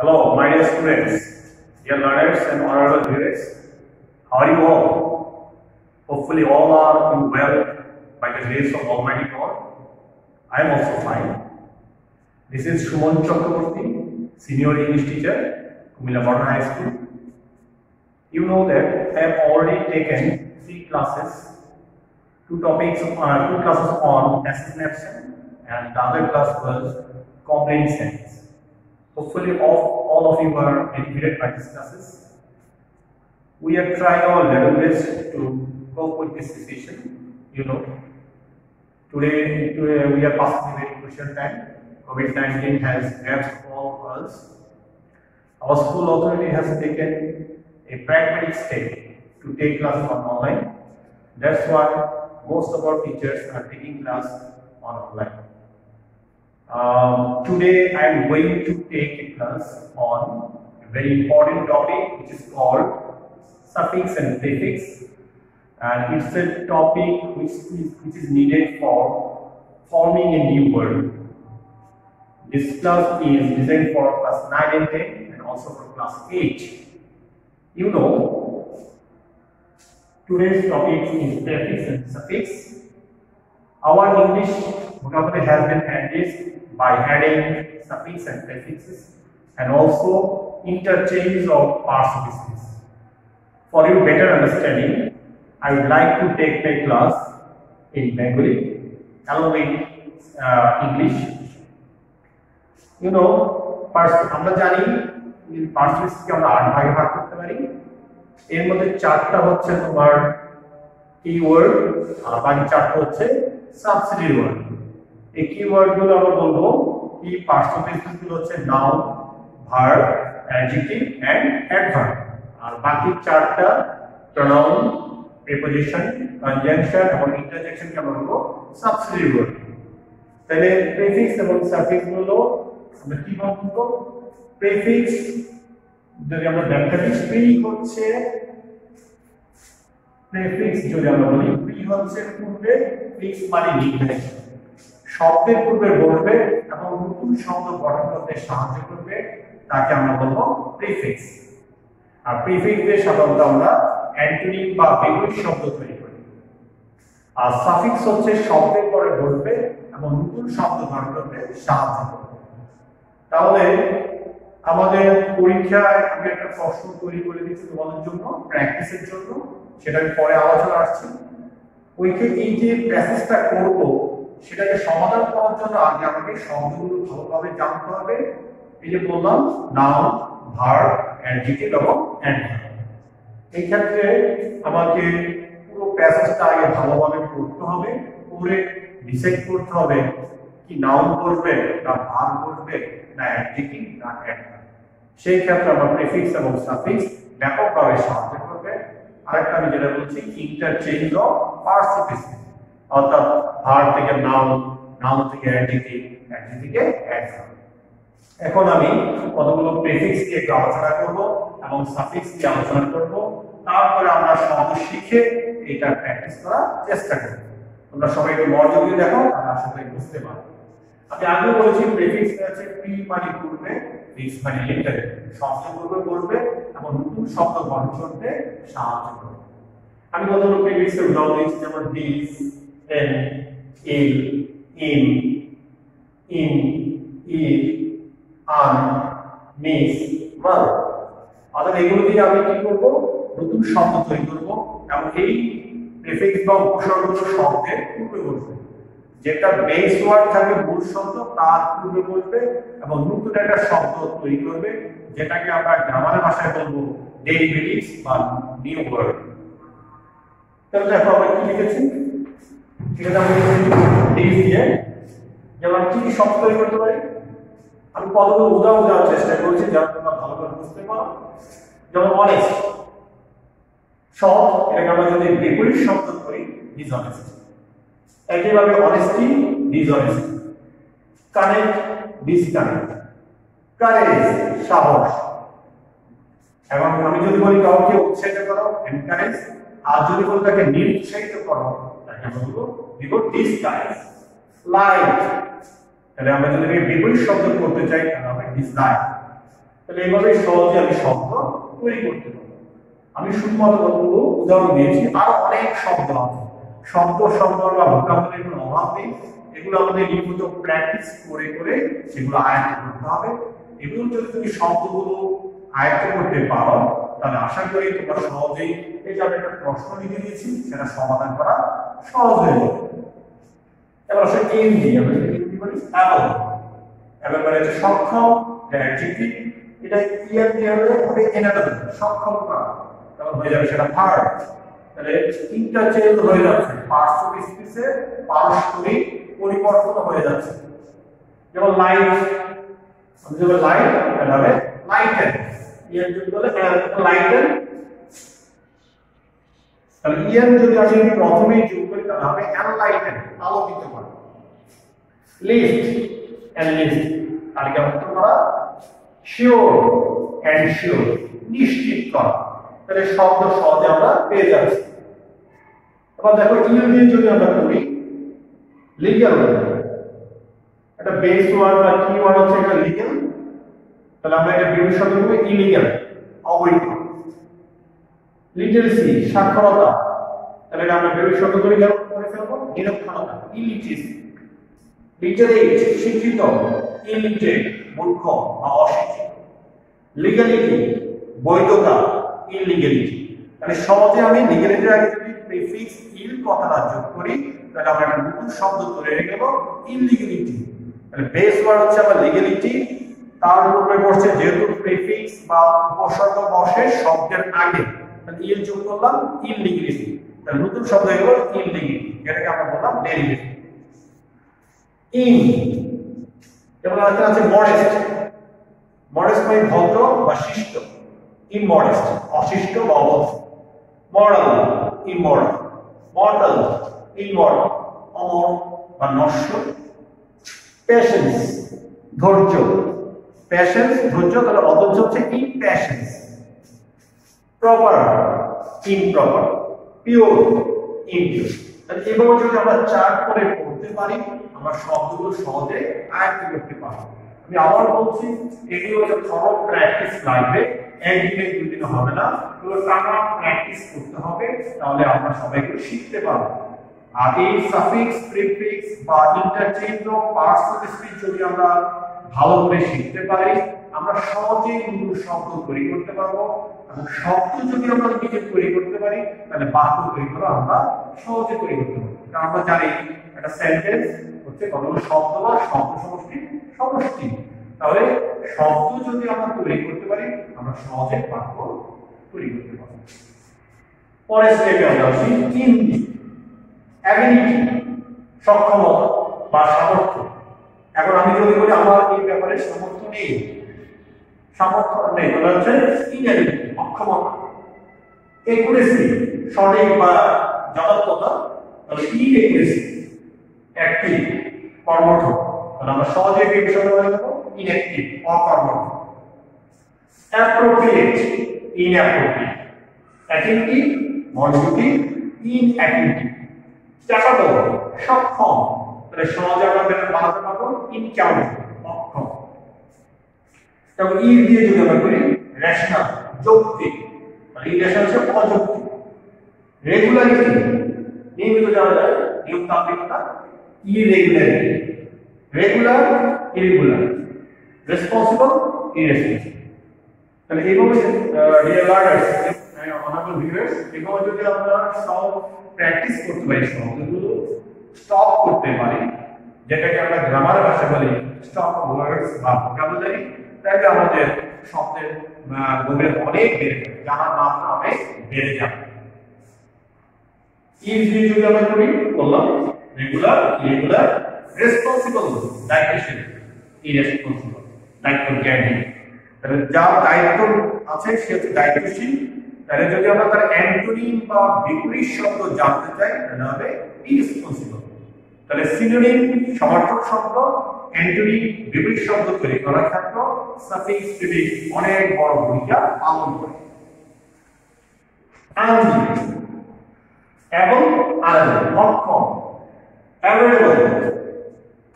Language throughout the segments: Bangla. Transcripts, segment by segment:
Hello, my dear students, dear learners and honorable viewers. How are you all? Hopefully all are doing well by the grace of Almighty God. I am also fine. This is Shumon Chakraborty, Senior English Teacher, Kumila Modern High School. You know that I have already taken 3 classes, 2 classes on assassination and the other class was comprehension. Hopefully all of you are benefited by these classes. We are trying our level best to cope with this situation. You know, today we are passing a very crucial time. COVID-19 has grasped all of us. Our school authority has taken a pragmatic step to take classes online. That's why most of our teachers are taking class online. Today I am going to take a class on a very important topic which is called suffix and prefix, and it's a topic which is needed for forming a new word. This class is designed for class 9 and 10 and also for class 8. You know, today's topic is prefix and suffix. Our English vocabulary has been enriched by adding suffix and prefixes and also interchange of parts of speech. For your better understanding, I would like to take my class in Bengali along with English. You know, আমরা জানি পার্সেন্টেজকে আমরা 8 ভাগে ভাগ করতে পারি। এর মধ্যে 4টা হচ্ছে তোমার কিওয়ার্ড আর বাকি 4টা হচ্ছে সাবসিডিয়ারি ওয়ার্ড। এই কিওয়ার্ড গুলো আমরা বলবো কি পার্সেন্টেজ গুলো হচ্ছে noun, verb, adjective and adverb. আর বাকি 4টা প্রনাউন, প্রিপোজিশন, কনজাংশন এবং ইন্টারজেকশনকে আমরা বলবো সাবসিডিয়ারি ওয়ার্ড। তাহলে প্রিফিক্স এবং সাফিক্স গুলো আমরা কিভাবে বলবো? প্রিফিক্স যদি আমরা ব্যাখ্যা দিই, প্রিফিক্স যদি আমরা বলি, প্রি হচ্ছে পূর্বে, ফিক্স মানে নির্ধারিত, শব্দের পূর্বে বলবে এবং নতুন শব্দ গঠন করতে সাহায্য করবে, তাকে আমরা বলবো প্রিফিক্স। আর প্রিফিক্স দিয়ে সাধারণত আমরা অ্যান্টোনিম বা বিপরীত শব্দ তৈরি করি। আর সাফিক্স হচ্ছে শব্দের পরে বলবে এবং নতুন শব্দ গঠন করতে সাহায্য করবে। তাহলে আমাদের পরীক্ষায় আমি একটা প্রশ্ন তৈরি করে দিচ্ছি তোমাদের জন্য, প্র্যাকটিসের জন্য, সেটা আমি পরে আলোচনা আসছি। এই যে প্যাসেজটা করব সেটাকে সমাধান করার জন্য আগে আমাকে শব্দগুলো ভালোভাবে জানতে হবে। এই যে বললাম নাউন, ভার্ব, অ্যাডজেক্টিভ এবং অ্যাডভার্ব। এই ক্ষেত্রে আমাকে পুরো প্যাসেজটা আগে ভালোভাবে পড়তে হবে, পড়ে ডিসাইড করতে হবে কি নাউন বলবে না ভার্ব বলবে না অ্যাডজেক্টিভ না অ্যাডভার্ব। সেই ক্ষেত্রে আমরা প্রিফিক্স এবং সাফিক্স ব্যাপকভাবে সাহায্য করবে। আরেকটা আমি যেটা বলছি interchange of parts of speech, অর্থাৎ ভার্ব থেকে নাউন, নাউন থেকে অ্যাডজেক্টিভ, অ্যাডজেক্টিভ থেকে অ্যাডভার্ব। এখন আমি কতগুলো প্রিফিক্স নিয়ে একটু আলোচনা করব এবং সাফিক্স নিয়ে আলোচনা করব। তারপরে আমরা শব্দ শিখে এটা প্র্যাকটিস করার চেষ্টা করব। তোমরা সবাই একটু মনোযোগ দিয়ে দেখো, তাহলে আশা করি বুঝতে পারবে। আমি আগে বলেছি প্রিফিক্স আছে প্রি মানে পূর্বে, ফিক্স মানে নির্ধারিত, শব্দ পূর্বে বলবে এবং নতুন শব্দ গঠন করতে সাহায্য করবে। আমি কতগুলো প্রিফিক্সের উদাহরণ দিচ্ছি, যেমন দিস, এন, ইল, ইন, ইর, আন, মিস, মার। অর্থাৎ এগুলো দিয়ে আমি কি করব? নতুন শব্দ তৈরি করব এবং এই প্রিফিক্স বা উপসর্গগুলো শব্দের পূর্বে বলবে। যেটা বেস ওয়ার্ড থাকে মূল শব্দ তার পূর্বে বলবে এবং নতুন একটা শব্দ তৈরি করবে, যেটাকে আমরা গ্রামার ভাষায় বলবো ডেরিভেটিভস বা নিউ ওয়ার্ড। তাহলে দেখো আমরা কি লিখেছি, এখানে আমরা দিস দিয়ে যেমন কি শব্দ তৈরি করতে পারি। আমি কতগুলো উদাহরণ দেওয়ার চেষ্টা করছি যাতে তোমরা ভালো করে বুঝতে পারো। যেমন অনেস্ট, সৎ, এটাকে আমরা যদি বিপরীত শব্দ করি ডিসঅনেস্ট। একইভাবে honesty, dishonesty. Connect, disconnect. Courage, সাহস। এখন আমি যদি বলি কাউকে উৎসাহিত করো, এনকারেজ, আর যদি বলি তাকে নিরুৎসাহিত করো, তাকে বলবো ডিসকারেজ। লাইক, তাহলে আমরা যদি বিপরীত শব্দ করতে চাই তাহলে হবে ডিসলাইক। তাহলে এইভাবে সহজে আমি শব্দ তৈরি করতে পারবো। আমি শুধুমাত্র কতগুলো উদাহরণ দিয়েছি, আরো অনেক শব্দ আছে। শব্দ সম্পর্ক বা ভোকাবুলারির কোনো অভাব নেই, এগুলো আমাদের নিয়মিত প্র্যাকটিস করে করে সেগুলো আয়ত্ত করতে হবে। এগুলো যদি তুমি শব্দগুলো আয়ত্ত করতে পারো তাহলে আশা করি তোমরা সহজেই এই যে আমি একটা প্রশ্ন লিখে দিয়েছি সেটা সমাধান করা সহজ হয়ে যাবে। এবার আসলে এম দিয়ে আমরা কি বলি অ্যাবল। অ্যাবল মানে হচ্ছে সক্ষম, অ্যাডজেক্টিভ। এটা ইয়ার দিয়ে হবে এনাবল, সক্ষম করা। তাহলে হয়ে যাবে সেটা ভার্ব। তাহলে ইন্টারচেঞ্জ হয়ে যাচ্ছে, পার্টস অফ স্পিচে পারস্পরিক পরিবর্তন হয়ে যাচ্ছে। যেমন লাইট, আমি যদি লাইট এটা হবে লাইটেন, ইয়ার যদি বলে লাইটেন। তাহলে ইয়ার যদি আমি প্রথমেই যোগ করি তাহলে হবে এনলাইটেন, আলোকিত করা। লিফট, এনলিফট, আর কেমন করা। শিওর, এনশিওর, নিশ্চিত করা। তাহলে শব্দ সহজে আমরা পেয়ে যাচ্ছি। এবার দেখো ইউ দিয়ে যদি আমরা করি লিগ্যাল, একটা বেস ওয়ার্ড বা কি ওয়ার্ড হচ্ছে এটা লিগ্যাল। তাহলে আমরা এটা বিশেষ শব্দ করব ইলিগ্যাল, অবৈধ। লিটারেসি, সাক্ষরতা, তাহলে এটা আমরা বিশেষ শব্দ করে কেন করে ফেলবো নিরক্ষরতা, ইলিটারেসি। লিটারেট, শিক্ষিত, ইলিটারেট, মূর্খ বা অশিক্ষিত। লিগ্যালিটি, বৈধতা, ইলিগ্যালিটি। তাহলে সহজে আমি লিগ্যালিটির আগে যদি প্রিফিক্স ইল কথাটা যোগ করি তাহলে আমরা একটা নতুন শব্দ তৈরি করব ইলিগ্যালিটি। তাহলে বেস ওয়ার্ড হচ্ছে আমার লিগ্যালিটি, তার উপরে বসছে যেহেতু প্রিফিক্স বা উপসর্গ বসে শব্দের আগে, তাহলে ইল যোগ করলাম ইলিগ্যালিটি। তাহলে নতুন শব্দ হয়ে গেল ইলিগ্যালিটি, যেটাকে আমরা বললাম ডেরিভেটিভ। ইন, যেমন আছে মডেস্ট। মডেস্ট মানে ভদ্র বা শিষ্ট। ইমমডেস্ট, অশিষ্ট বা অভদ্র। মরাল, ইমমরাল। মর্টাল, ইমমর্টাল, অমর বা নশ্বর। প্যাশেন্স, ধৈর্য। প্যাশেন্স ধৈর্য, তাহলে অধৈর্য হচ্ছে impatience. Proper, improper. Pure, impure. তাহলে এভাবে যদি আমরা চার্ট করে পড়তে পারি আমরা শব্দগুলো সহজে আয়ত্ত করতে পারবো। আমি আবার বলছি এগুলো হচ্ছে থরো প্র্যাকটিস লাগবে, একদিনে দুদিনে হবে না, এগুলো টানা প্র্যাকটিস করতে হবে, তাহলে আমরা সবাইকে শিখতে পারবো। আর এই সাফিক্স, প্রিফিক্স বা interchange of parts of speech যদি আমরা ভালো করে শিখতে পারি আমরা সহজেই নতুন শব্দ তৈরি করতে পারবো। এবং শব্দ যদি আমরা নিজে তৈরি করতে পারি তাহলে বাক্য তৈরি করা আমরা সহজে তৈরি করতে পারবো। কারণ আমরা জানি একটা সেন্টেন্স হচ্ছে কতগুলো শব্দ বা শব্দ সমষ্টি। তাহলে শব্দ যদি আমরা তৈরি করতে পারি আমরা সহজে বাক্য তৈরি করতে পারবো। পরের স্টেপে আমরা আসি ইন্দি, অ্যাবিলিটি, সক্ষমতা বা সামর্থ্য। এখন আমি যদি বলি আমার এই ব্যাপারে সামর্থ্য নেই, তাহলে হচ্ছে ইনএবিলিটি, অক্ষমতা। একুরেসি, সঠিক বা যথার্থতা, তাহলে ইনএকুরেসি। অ্যাক্টিভ, কর্মঠ, তাহলে আমরা সহজে এই বিষয়টা বলে দেবো ইনঅ্যাক্টিভ, অকর্মঠ। Appropriate, inappropriate. অ্যাটিটিউড, মনোযোগী, ইনঅ্যাটিটিউড। ক্যাপাবল, সক্ষম, তাহলে সহজে আমরা বানাতে পারবো ইনক্যাপাবল, অক্ষম। তবে ই দিয়ে যদি আমরা করি রেশনাল, যৌক্তিক, মানে ইরেশনাল হচ্ছে অযৌক্তিক। রেগুলারিটি, নিয়মিত যাওয়া যায়, নিয়মতান্ত্রিকতা। Irregularity, regular, irregular. Responsible, irresponsible. তাহলে এইভাবে ডিয়ার লার্নার্স, অনারেবল ভিউয়ার্স, এভাবে যদি আমরা সব প্র্যাকটিস করতে পারি শব্দগুলো স্টপ করতে পারি, যেটাকে আমরা গ্রামার ভাষা বলি স্টপ ওয়ার্ডস বা ভোকাবুলারি, তাহলে আমাদের শব্দের গভীর অনেক বেড়ে যাবে, জানার মাত্রা অনেক বেড়ে যাবে। ইজি যদি আমরা করি বললাম রেগুলার, ইরেগুলার। রেসপন্সিবল, দায়িত্বশীল, ইরেসপন্সিবল, দায়িত্বজ্ঞানী। তাহলে যার দায়িত্ব আছে সে হচ্ছে দায়িত্বশীল। তাহলে যদি আমরা তার অ্যান্টোনিম বা বিপরীত শব্দ জানতে চাই তাহলে হবে ইরেসপন্সিবল। তাহলে সিনোনিম, সমার্থক শব্দ, অ্যান্টোনিম, বিপরীত শব্দ তৈরি করার ক্ষেত্রে সাফিক্স, প্রিফিক্স অনেক বড় ভূমিকা পালন করে। আনলি এবং আনলি, অক্ষম। Avoidable,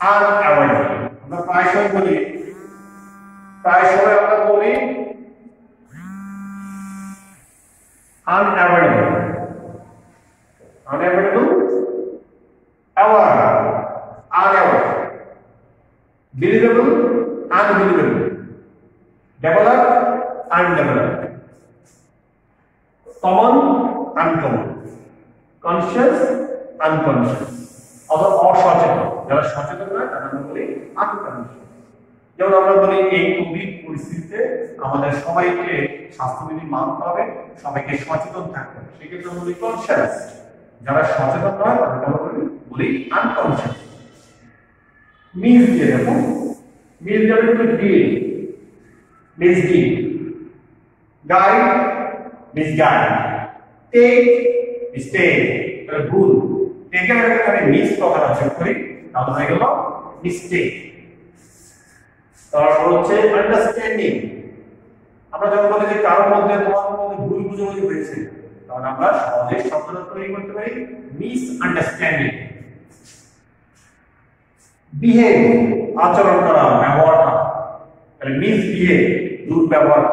unavoidable. আমরা প্রায়শই বলি প্রায় সময় আমরা বলি unavoidable, unavoidable, aware, unaware, believable, unbelievable, developed, undeveloped, common, uncommon, conscious, unconscious, অথবা অসচেতন। যারা সচেতন নয় তারা আমরা বলি আনকনসিয়াস। যেমন আমরা বলি এই কোভিড পরিস্থিতিতে আমাদের সবাইকে স্বাস্থ্যবিধি মানতে হবে, সবাইকে সচেতন থাকতে হবে, সেক্ষেত্রে আমরা বলি কনসিয়াস। যারা সচেতন নয় তাদেরকে আমরা বলি আনকনসিয়াস। মিস দিয়ে দেখো, মিস যাবে কিন্তু deed, misdeed, guide, misguide, take, mistake, তাহলে ভুল। টেকের আগে আমি মিস কথাটা যোগ করি তাহলে হয়ে গেল মিস্টেক। তারপর হচ্ছে আন্ডারস্ট্যান্ডিং। আমরা যখন বলি যে কারোর মধ্যে তোমার মধ্যে ভুল বুঝাবুঝি হয়েছে, তখন আমরা সহজে শব্দটা তৈরি করতে পারি মিস আন্ডারস্ট্যান্ডিং। বিহেভ, আচরণ করা, ব্যবহার করা, তাহলে মিসবিহেভ, দুর্ব্যবহার।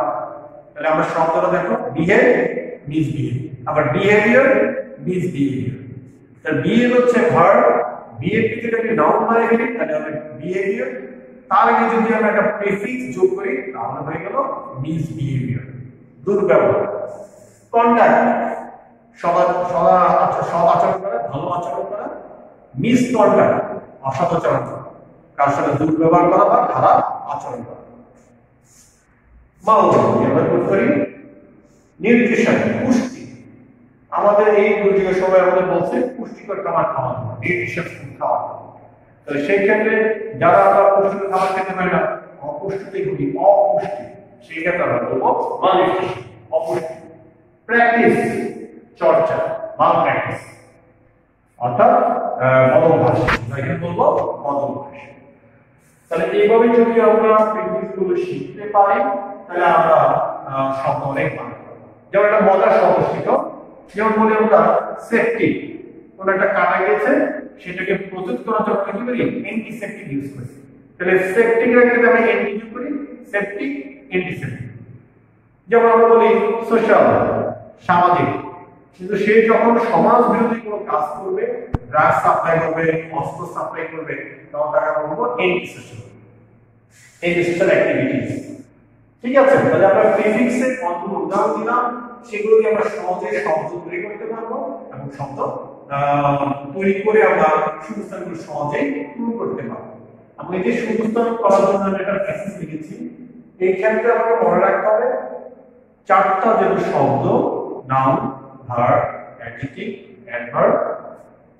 তাহলে আমরা শব্দটা দেখো, বিহেভ, মিসবিহেভ, আবার বিহেভিয়ার, মিসবিহেভিয়ার। তাহলে বিহেভ হচ্ছে ভার্ব, বিহেভ যদি আমি নাউন বানাই ফেলি তাহলে হবে বিহেভিয়ার। তার আগে যদি আমরা একটা প্রিফিক্স যোগ করি তাহলে হয়ে গেল মিসবিহেভিয়ার, দুর্ব্যবহার। কন্ডাক্ট, সৎ আচরণ করা, ভালো আচরণ করা। মিসকন্ডাক্ট, অসৎ আচরণ করা, কার সাথে দুর্ব্যবহার করা বা খারাপ আচরণ করা। মাউথ আমরা যোগ করি নিউট্রিশন, পুষ্টি। আমাদের এই দুর্যোগের সময় আমাদের বলছে পুষ্টিকর খাবার খাওয়া, নিউট্রিশন ফুড খাওয়া। তাহলে সেই ক্ষেত্রে যারা আমরা পুষ্টিকর খাবার খেতে পারি না, অপুষ্টিতে ভুগি, অপুষ্টি, সেই ক্ষেত্রে আমরা বলবো মালনিউট্রিশন, অপুষ্টি। প্র্যাকটিস, চর্চা, মাল প্র্যাকটিস অর্থাৎ বদভ্যাস, এখানে বলবো বদভ্যাস। তাহলে এইভাবে যদি আমরা প্রিফিক্সগুলো শিখতে পারি তাহলে আমরা শব্দ অনেক পাবো। যেমন একটা মজার শব্দ শিখো, যেমন বলি আমরা সেফটি, কোন একটা কাটা গেছে সেটাকে প্রতিরোধ করার জন্য কি করি, অ্যান্টিসেপটিক ইউজ করি। তাহলে সেফটিক রাখতে আমরা অ্যান্টি ইউজ করি, সেফটিক, অ্যান্টিসেপটিক। যেমন আমরা বলি সোশ্যাল, সামাজিক, কিন্তু সে যখন সমাজ বিরোধী কোনো কাজ করবে, ড্রাগ সাপ্লাই করবে, অস্ত্র সাপ্লাই করবে, তখন তাকে আমরা বলবো অ্যান্টিসোশ্যাল, অ্যান্টিসোশ্যাল অ্যাক্টিভিটিস। ঠিক আছে, তাহলে আমরা প্রিফিক্সের কতগুলো উদাহরণ দিলাম, সেগুলোকে আমরা সহজে শব্দ তৈরি করতে পারবো এবং শব্দ তৈরি করে আমরা শূন্যস্থানগুলো সহজে পূরণ করতে পারবো। আমি এই যে শূন্যস্থান করার জন্য আমি একটা প্যাসেজ লিখেছি, এই ক্ষেত্রে আমাকে মনে রাখতে হবে চারটা যেন শব্দ, noun, verb, adjective, adverb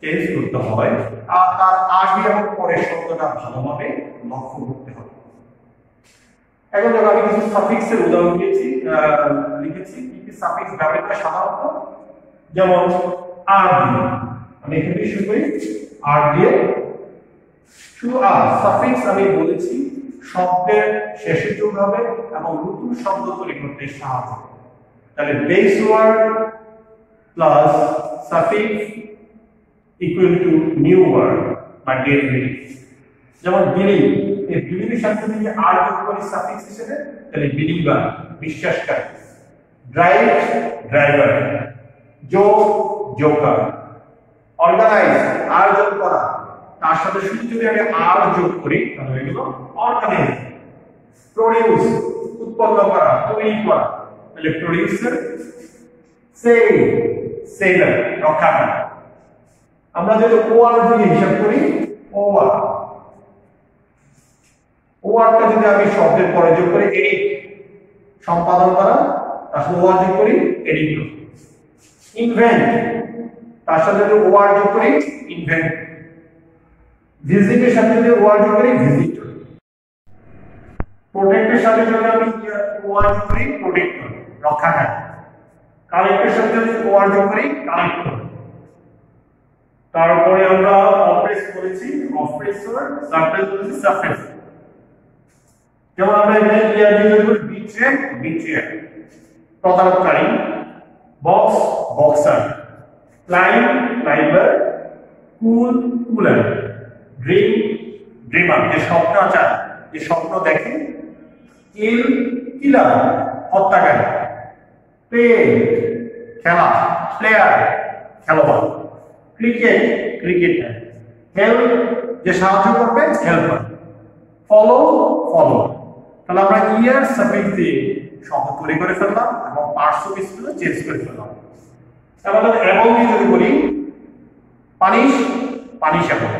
change করতে হয়, আর তার আগে এবং পরের শব্দটা ভালোভাবে লক্ষ্য করতে হবে। এখন দেখো আমি কিছু সাফিক্সের উদাহরণ লিখেছি কি কি সাফিক্স ব্যবহৃত হয় সাধারণত। যেমন আর দিয়ে, আমি এখানে শুরু করি আর দিয়ে। শুধু আর সাফিক্স আমি বলেছি শব্দের শেষে যোগ হবে এবং নতুন শব্দ তৈরি করতে সাহায্য করে। তাহলে base word plus suffix equal to new word বা ডেরিভেটিভ। যেমন বিলিভ, এই বিলিভের সাথে যদি আর যোগ করি সাফিক্স হিসেবে তাহলে বিলিভার, বিশ্বাসকারী। Drive, driver. Joke, joker. Organize, আর যোগ করা, তার সাথে শুধু যদি আমি আর যোগ করি তাহলে হয়ে গেল অর্গানাইজ। প্রোডিউস, উৎপন্ন করা, তৈরি করা, তাহলে প্রোডিউসার। সেল, সেলার, রক্ষা করা। আমরা যদি ওয়ার দিয়ে হিসাব করি ওয়ার, ওয়ারটা যদি আমি শব্দের পরে যোগ করি এডিট, সম্পাদন করা, তার সাথে ওয়ার যোগ করি এডিট করা। ইনভেন্ট, তার সাথে যদি ওয়ার যোগ করি ইনভেন্ট। ভিজিটের সাথে যদি ওয়ার যোগ করি ভিজিটর। প্রোটেক্টের সাথে যদি আমি ওয়ার যোগ করি প্রোটেক্টর, রক্ষাকারী। কালেক্টের সাথে যদি ওয়ার যোগ করি কালেক্টর। তারপরে আমরা অপ্রেস করেছি অপ্রেসর, সাপ্রেস করেছি সাপ্রেসর। যেমন আমরা এখানে ক্লিয়ার দিয়ে যদি বিট্রে, বিট্রিয়ার, প্রতারককারী। Box, boxer. Climb, climber. Cool, cooler. Dream, dreamer, যে স্বপ্ন চায়, যে স্বপ্ন দেখে। কিল কিলার হত্যাকারী, প্লে খেলা, প্লেয়ার খেলোয়াড়, ক্রিকেট ক্রিকেটার, হেল্প যে সাহায্য করবে হেল্পার, ফলো ফলো। তাহলে আমরা ইয়ার সাফিক্স দিয়ে শব্দ তৈরি করে ফেললাম এবং পার্টস অফ স্পিচ চেঞ্জ করে ফেললাম। তাহলে এবং দিয়ে যদি বলি পানিশ পানিশেবল,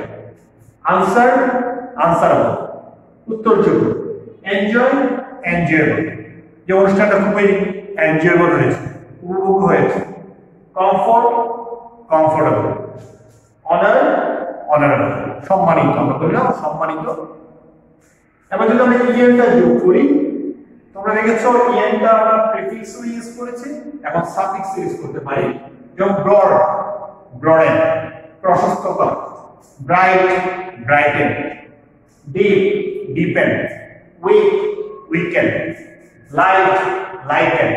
আনসার আনসারেবল উত্তরযোগ্য, এনজয় এনজয়েবল যে অনুষ্ঠানটা খুবই এনজয়েবল হয়েছে উপভোগ্য হয়েছে, কমফোর্ট কমফোর্টেবল, অনার অনারেবল সম্মানিত, আমরা বলি না সম্মানিত। এবার যদি আমরা ইএনটা যোগ করি তোমরা দেখেছো ইএনটা আমরা প্রিফিক্সও ইউজ করেছি এখন সাফিক্স ইউজ করতে পারি, যেমন ব্রড ব্রডেন প্রশস্ত করা, bright brighten, deep deepen, weak weaken, light lighten,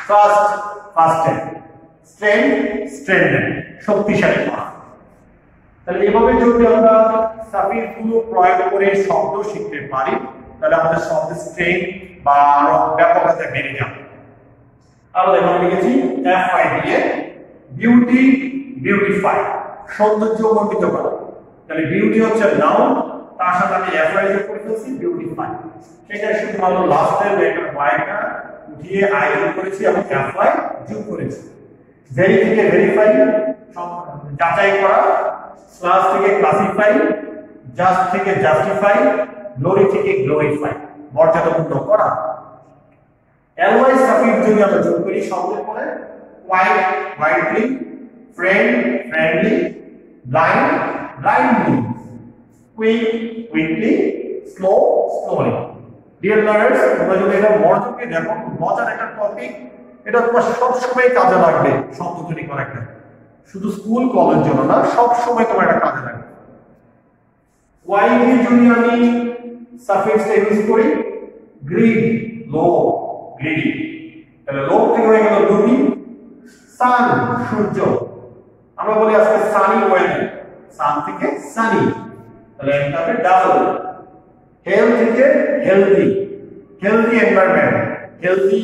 fast fasten, strength strengthen শক্তিশালী করা। তাহলে এভাবে যদি আমরা সাফিক্স গুলো প্রয়োগ করে শব্দ শিখতে পারি তাহলে আমাদের শব্দের স্ট্রেংথ বা আরো ব্যাপকতা বেড়ে যাবে। আমরা এখানে লিখেছি এফআই দিয়ে বিউটি বিউটিফাই সৌন্দর্যমণ্ডিত করা। তাহলে বিউটি হচ্ছে নাউন, তার সাথে আমি এফআই যোগ করে ফেলছি বিউটিফাই, সেটা শুধুমাত্র লাস্টের একটা ওয়াইটা উঠিয়ে আই যোগ করেছি এবং এফআই যোগ করেছি। ভেরি থেকে ভেরিফাই যাচাই করা, ক্লাস থেকে ক্লাসিফাই, জাস্ট থেকে জাস্টিফাই, গ্লোরি থেকে গ্লোরিফাই মর্যাদাপূর্ণ করা। এলওয়াই সাফিক্স যদি আমরা যোগ করি শব্দের পরে white Whiteley, friend friendly, blind blindly, quick quickly, slow slowly. Dear learners তোমরা যদি এটা মনোযোগ দিয়ে দেখো মজার একটা টপিক, এটা তোমার সবসময় কাজে লাগবে শব্দ তৈরি করার একটা, শুধু স্কুল কলেজ জন্য না সব সময় তোমার এটা কাজে লাগবে। ওয়াই দিয়ে যদি আমি সাফিক্স ইউজ করি গ্রিড লোভ গ্রিডি, তাহলে লোভ থেকে হয়ে গেল লুকি, সান সূর্য, আমরা বলি আজকে সানি ওয়েদার, সান থেকে সানি, তাহলে এটা হবে ডাবল। হেলথ থেকে healthy, healthy environment healthy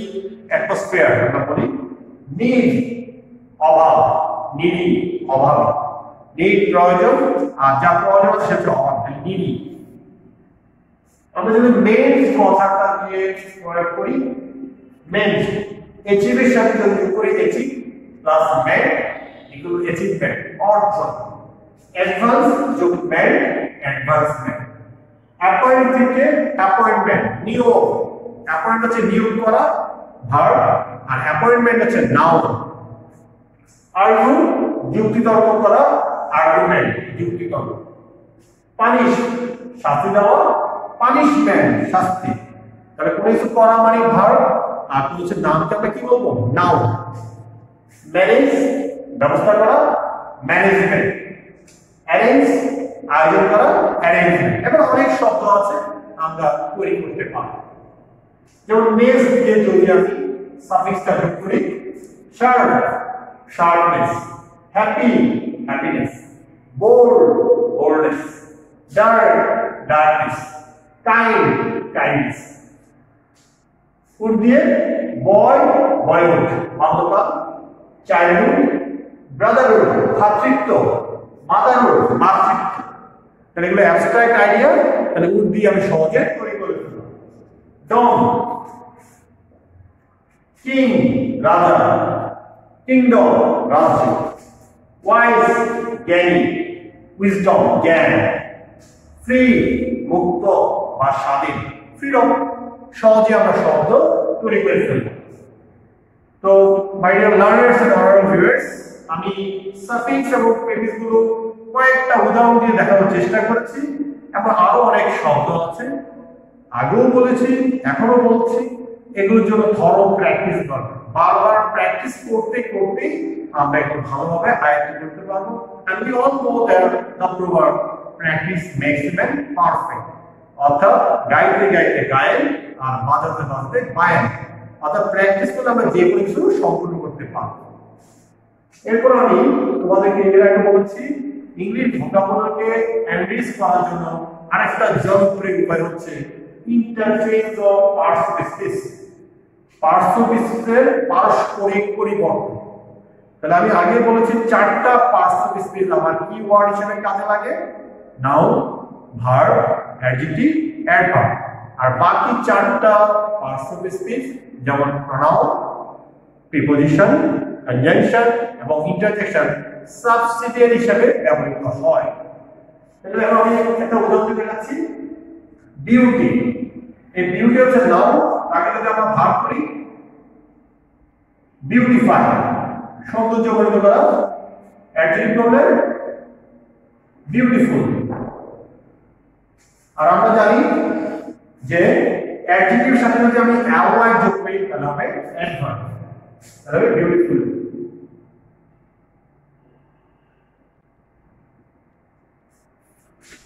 atmosphere আমরা বলি। নিড অভাব, নিডি অভাব, নিড প্রয়োজন আর যা প্রয়োজন সেটা অভাব, নিডি। আমরা যদি মেন্স কথাটা দিয়ে প্রয়োগ করি মেন্স অ্যাচিভের সাথে যদি যোগ করি achieve plus meant equal achievement অর্জন, অ্যাডভান্স যোগ মেন্ট অ্যাডভান্সমেন্ট। অ্যাপয়েন্ট থেকে অ্যাপয়েন্টমেন্ট নিয়োগ, অ্যাপয়েন্ট হচ্ছে নিয়োগ করা ভার্ব আর অ্যাপয়েন্টমেন্ট হচ্ছে নাউন। আর্গু যুক্তি তর্ক করা, আর্গুমেন্ট যুক্তি তর্ক। পানিশ শাস্তি দেওয়া, পানিশমেন্ট শাস্তি। তাহলে কোনো কিছু করা মানে ভার্ব আর কোনো কিছু নামকে আমরা কি বলবো নাউন। ম্যানেজ ব্যবস্থা করা, ম্যানেজমেন্ট। অ্যারেঞ্জ আয়োজন করা, অ্যারেঞ্জমেন্ট। এবার অনেক শব্দ আছে আমরা তৈরি করতে পারি, যেমন নেস দিয়ে যদি আমি সাফিক্সটা যোগ করি sharp sharpness, happy happiness, bold boldness, dark darkness, kind kindness. Hood দিয়ে বয় বয়হুড বাল্যকাল, চাইল্ডহুড, ব্রাদারহুড ভ্রাতৃত্ব, মাদারহুড মাতৃত্ব। তাহলে এগুলো অ্যাবস্ট্রাক্ট আইডিয়া, তাহলে উড দিয়ে আমি সহজে তৈরি করে ফেলব। ডম কিং রাজা, কিংডম রাজ্য, ওয়াইজ জ্ঞানী, উইজডম জ্ঞান, ফ্রি মুক্ত বা স্বাধীন, ফ্রিডম। সহজে আমরা শব্দ তৈরি করে ফেলব। তো my dear learners and honourable viewers, আমি সাফিক্স এবং প্রিফিক্স গুলো কয়েকটা উদাহরণ দিয়ে দেখানোর চেষ্টা করেছি এবং আরো অনেক শব্দ আছে, আগেও বলেছি এখনো বলছি, এগুলোর জন্য থরো প্র্যাকটিস দরকার। বারবার প্র্যাকটিস করতে করতে আমরা একটু ভালোভাবে আয়ত্ত করতে পারবো। and we all know that the proverb practice makes man perfect, অর্থাৎ গাইতে গাইতে গায়েন আর বাজাতে বাজাতে বায়ান, অর্থাৎ প্র্যাকটিস করলে আমরা যে কোনো কিছু সম্পূর্ণ করতে পারবো। এরপর আমি তোমাদেরকে এর আগে বলেছি ইংলিশ ভোকাবুলারিকে এনরিচ করার জন্য আরেকটা জনপ্রিয় উপায় হচ্ছে interchange of parts of speech, parts of স্পেসের পারস্পরিক পরিবর্তন। তাহলে আমি আগে বলেছি চারটা পার্টস অফ স্পেস আমার কি ওয়ার্ড হিসেবে কাজে লাগে, নাউন, ভার্ব, অ্যাডজেক্টিভ, অ্যাডভার্ব। আর বাকি চারটা পার্টস অফ স্পেস যেমন প্রনাউন, প্রিপজিশন, কনজাংশন এবং ইন্টারজেকশন সাবস্টিটিউট হিসেবে ব্যবহৃত হয়। তাহলে আমি একটা উদাহরণ দেখাচ্ছি, বিউটি। এই বিউটি হচ্ছে নাউন, তাকে যদি আমরা ভাগ করি বিউটিফাই, সৌন্দর্য বর্ধিত করা, অ্যাডজেক্টিভ করলে বিউটিফুল। আর আমরা জানি যে অ্যাডজেক্টিভের সাথে যদি আমি অ্যাওয়াই যোগ করি তাহলে হবে অ্যাডভার্ব, তাহলে হবে বিউটিফুল।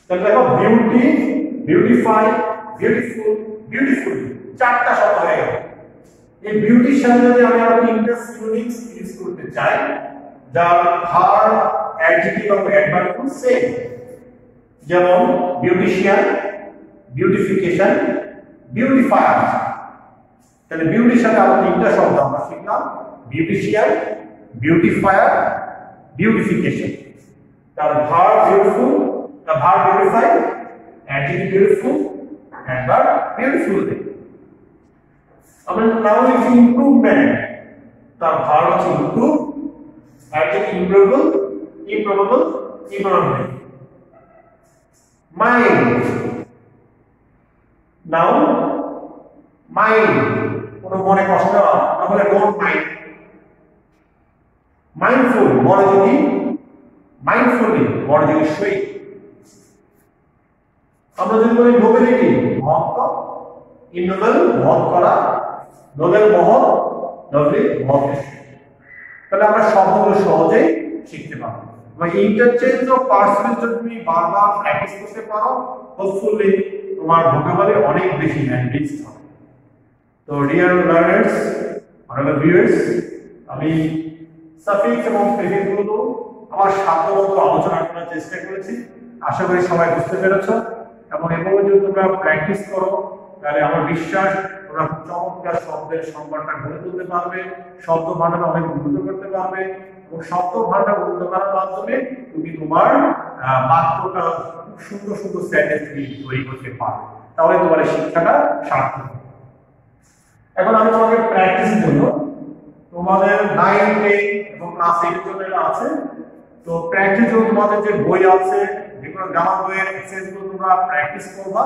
তাহলে দেখো বিউটি, বিউটিফাই, বিউটিফুল, বিউটিফুল চারটা শব্দ হয়ে গেল। এই বিউটির সাথে যদি আমি আরো তিনটা সিনোনিমস ইউজ করতে চাই, যার ভার্ব, অ্যাডজেক্টিভ এবং অ্যাডভার্ব সেম, যেমন বিউটিশিয়ান, বিউটিফিকেশন, বিউটিফায়ার। তাহলে বিউটির সাথে আরো তিনটা শব্দ আমরা শিখলাম, বিউটিশিয়ান, বিউটিফায়ার, বিউটিফিকেশন। তার verb beautiful, the verb beautify, adjective beautiful, adverb beautiful. আমরা নাউন লিখছি ইমপ্রুভমেন্ট, তার ভার্ব হচ্ছে improve, adjective improvable, improbable, improvement. Mind, noun mind, কোনো মনে কষ্ট না বলে ডোন্ট মাইন্ড। মাইন্ডফুল, মনোযোগী, মাইন্ডফুলি, মনোযোগী সহিত। আমরা যদি বলি নোবেলিটি, মহত্ব, ইনোবেল মহৎ করা, নোবেল মহৎ, নবলি মহৎ। তাহলে আমরা শব্দগুলো সহজেই শিখতে পারবো। এবং ইন্টারচেঞ্জ অফ পার্টস যদি তুমি বারবার প্র্যাকটিস করতে পারো, হোপফুলি তোমার ভোকাবুলারি অনেক বেশি এনরিচ হবে। তো ডিয়ার লার্নার্স, অনারেবল ভিউয়ার্স, আমি সাফিক্স এবং প্রিফিক্সগুলো আমার সাধ্যমতো আলোচনা করার চেষ্টা করেছি। আশা করি সবাই বুঝতে পেরেছো, এবং এভাবে যদি তোমরা প্র্যাকটিস করো তাহলে আমার বিশ্বাস তোমরা চমৎকার শব্দের সম্ভারটা গড়ে তুলতে পারবে, শব্দ ভান্ডার অনেক উন্নত করতে পারবে, এবং শব্দ ভান্ডার উন্নত করার মাধ্যমে তুমি তোমার বাক্যটা খুব সুন্দর সুন্দর সেন্টেন্স তৈরি করতে পারবে। তাহলে তোমার শিক্ষাটা সার্থক। এখন আমি তোমাকে প্র্যাকটিসের জন্য তোমাদের 9, 10 এবং ক্লাস 8 এর জন্য এটা আছে। তো প্র্যাকটিস জন্য তোমাদের যে বই আছে, যেগুলো গ্রামার বইয়ের এক্সারসাইজগুলো তোমরা প্র্যাকটিস করবা,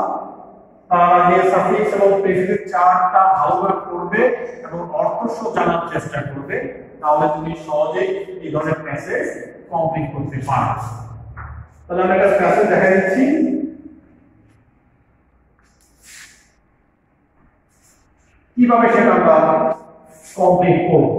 যে সাফিক্স এবং প্রিফিক্স চারটা ভালো করে পড়বে এবং অর্থসহ জানার চেষ্টা করবে, তাহলে তুমি সহজেই এই ধরনের প্যাসেজ কমপ্লিট করতে পারবে। তাহলে আমরা একটা প্যাসেজ দেখা দিচ্ছি। কিভাবে সেটা আমরা কমপ্লিট করব।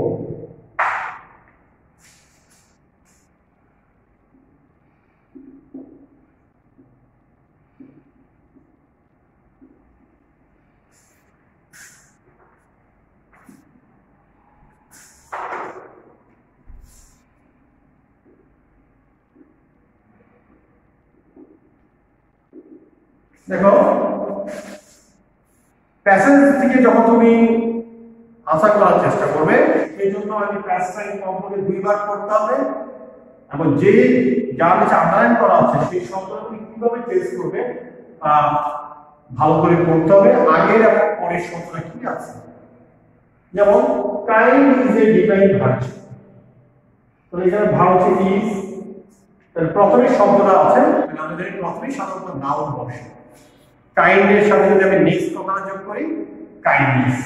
দেখো, প্যাসেজ থেকে যখন তুমি আনসার করার চেষ্টা করবে, সেই জন্য আমি প্যাসেজ কমপক্ষে 2 বার পড়তে হবে, এবং যে যা নিচে আন্ডারলাইন করা আছে সেই শব্দটা তুমি কিভাবে টেস্ট করবে ভালো করে পড়তে হবে। আগের এবং পরের শব্দটা কি আছে, যেমন kind is a divine virtue. তো এখানে ভার্ব হচ্ছে ইজ, তাহলে প্রথমে শব্দটা আছে, আমাদের প্রথমেই সাধারণত নাউন বসে। কাইন্ড এর সাথে যদি আমি নেক্সট কথাটা যোগ করি, কাইন্ডনেস।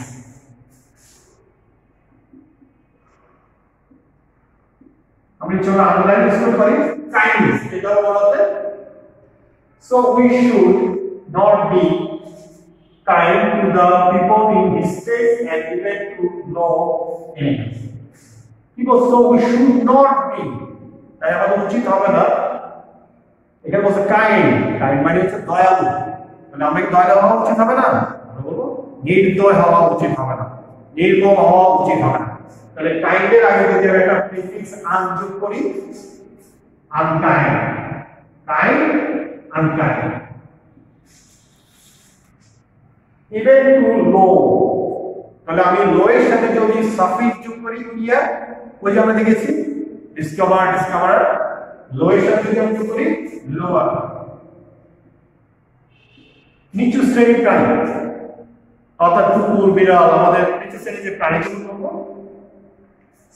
আমি চলো আন্ডারলাইন শুরু করি, কাইন্ডনেস এটা বলতে, so we should not be kind to the people in distress and even to no enemies. কি বলছো, so we should not be, তাই আমাদের উচিত হবে না। এখানে বলছে কাইন্ড, কাইন্ড মানে হচ্ছে দয়ালু, মানে আমরা কি দয়ালু হওয়া উচিত হবে না? আমরা বলবো নির্দয় হওয়া উচিত হবে না, নির্মম হওয়া উচিত হবে না। তাহলে কাইন্ডের আগে যদি আমরা একটা প্রিফিক্স আন যোগ করি, unkind, kind, unkind. Even to low, তাহলে আমি লো এর সাথে যদি সাফিক্স যোগ করি ইয়ার, ওই যে আমরা দেখেছি ডিসকভার লো এর সাথে যদি আমি যোগ করি লোয়ার। নিচু শ্রেণীর প্রাণী অর্থাৎ কুকুর বিড়াল, আমাদের নিচু শ্রেণীর যে প্রাণীগুলো বলবো,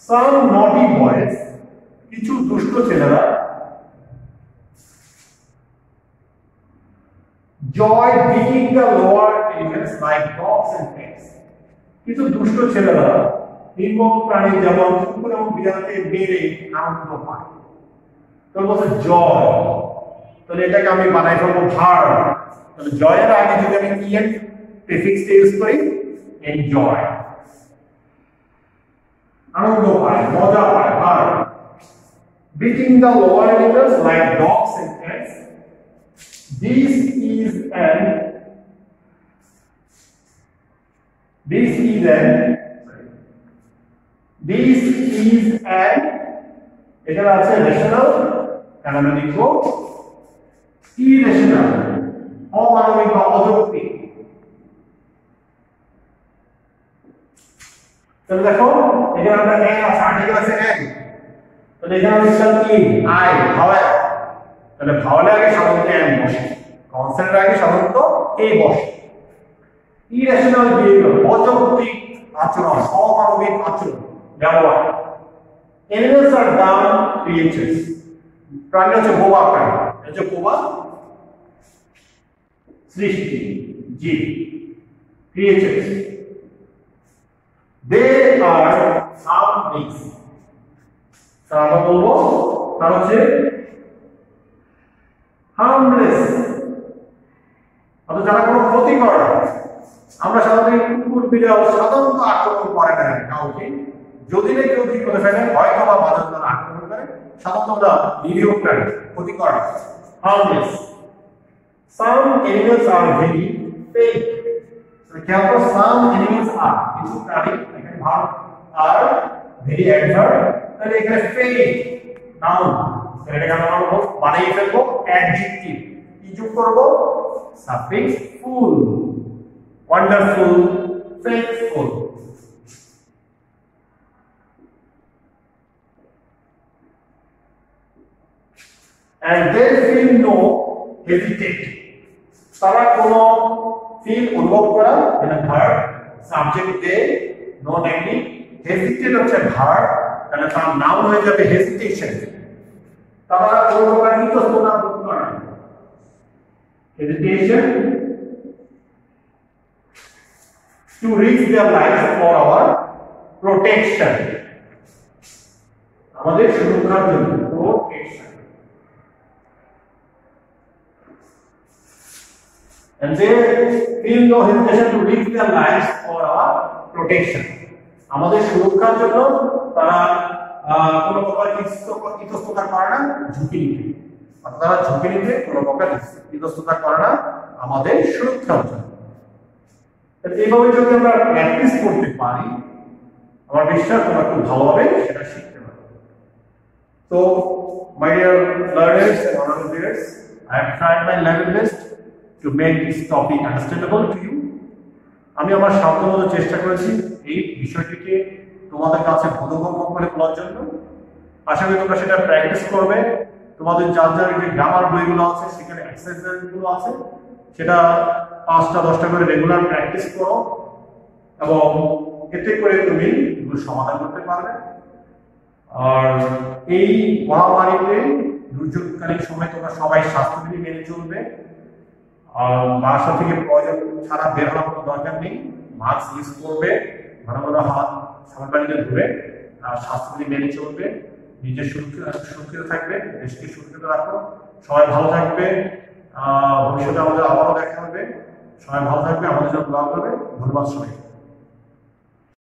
সাম নটি বয়েজ, কিছু দুষ্ট ছেলেরা, joy beating the lower animals like dogs and cats, কিছু দুষ্ট ছেলেরা নির্মম প্রাণী যেমন কুকুর এবং বিড়ালকে মেরে আনন্দ পায়। তো বলছে জয়, তাহলে এটাকে আমি বানাই ফেলবো ভার্ব। তাহলে জয়ের আগে যদি আমি ইএন প্রিফিক্সটা ইউজ করি এনজয়, আনন্দ পায়, মজা পায়, verb. beating the lower animals like dogs and cats, this is an এটা আছে রেশনাল, কারণ আমরা লিখব ইরেশনাল, অমানবিক বা অযৌক্তিক। তাহলে দেখো এখানে আমরা এক আছে, আর্টিকেল আছে এক, তাহলে এখানে লিখলাম কি আই হাওয়ার, তাহলে ভাওয়ালে আগে সাধারণত এম বসে, কনসোনেন্টের আগে সাধারণত এ বসে। ইরেশনাল বিহেভিয়ার, অযৌক্তিক আচরণ, অমানবিক আচরণ, ব্যবহার। Animals are dumb creatures, প্রাণী হচ্ছে বোবা প্রাণী, হচ্ছে বোবা সৃষ্টি, জীব, creatures. They are harmless, তার আমরা বলবো তার হচ্ছে harmless, অর্থাৎ যারা কোনো ক্ষতি করে না। আমরা সাধারণত কুকুর বিড়াল সাধারণত আক্রমণ করে না কাউকে, যদি না কেউ ঠিক করে ফেলে হয়তো বা বাজার দ্বারা আক্রমণ করে, সাধারণত আমরা নিরীহ প্রাণী, ক্ষতি করে না, harmless. Some animals are very fake, খেয়াল করো some animals are, কিছু প্রাণী এখানে ভার্ব আর very adverb, তাহলে এখানে fake noun, এটাকে আমরা বানিয়ে ফেলবো adjective, কি যোগ করব suffix full, wonderful, faithful. And they feel no hesitate, তারা কোনো ফিল অনুভব করা, এটা ভার্ব, সাবজেক্ট দে, নো নেগেটিভ, হেজিটেট হচ্ছে ভার্ব, তাহলে তার নাউন হয়ে যাবে হেজিটেশন, তারা কোনো প্রকার ইতস্ততা বোধ করে না, hesitation to risk their lives for our protection, আমাদের সুরক্ষার জন্য, protection. And they feel no hesitation to risk their lives for our protection, আমাদের সুরক্ষার জন্য তারা কোনো প্রকার ইতস্ততা করে না, ঝুঁকি নিতে, অর্থাৎ তারা ঝুঁকি নিতে কোনো প্রকার ইতস্ততা করে না আমাদের সুরক্ষার জন্য। এইভাবে যদি আমরা প্র্যাকটিস করতে পারি, আমার বিশ্বাস তোমরা খুব ভালোভাবে সেটা শিখতে পারবে। So, my dear learners and honorable viewers, I have tried my level best to make this topic understandable to you. আমি আমার সাধ্যমতো চেষ্টা করেছি এই বিষয়টিকে তোমাদের কাছে বোধগম্য করে তোলার জন্য। আশা করি তোমরা সেটা প্র্যাকটিস করবে। তোমাদের যার যার যে গ্রামার বইগুলো আছে সেখানে এক্সারসাইজগুলো আছে, সেটা 5টা 10টা করে রেগুলার প্র্যাকটিস করো, এবং এতে করে তুমি এগুলো সমাধান করতে পারবে। আর এই মহামারীতে দুর্যোগকালীন সময় তোমরা সবাই স্বাস্থ্যবিধি মেনে চলবে, আর বাসা থেকে প্রয়োজন ছাড়া বের হওয়ার কোনো দরকার নেই, মাস্ক ইউজ করবে, ঘন ঘন হাত সাবান পানিতে ধুবে, আর স্বাস্থ্যবিধি মেনে চলবে, নিজের সুরক্ষিত থাকবে, দেশকে সুরক্ষিত রাখো। সবাই ভালো থাকবে, ভবিষ্যতে আমাদের আবারও দেখা হবে। সবাই ভালো থাকবে, আমাদের জন্য দোয়া করবে। ধন্যবাদ সবাই।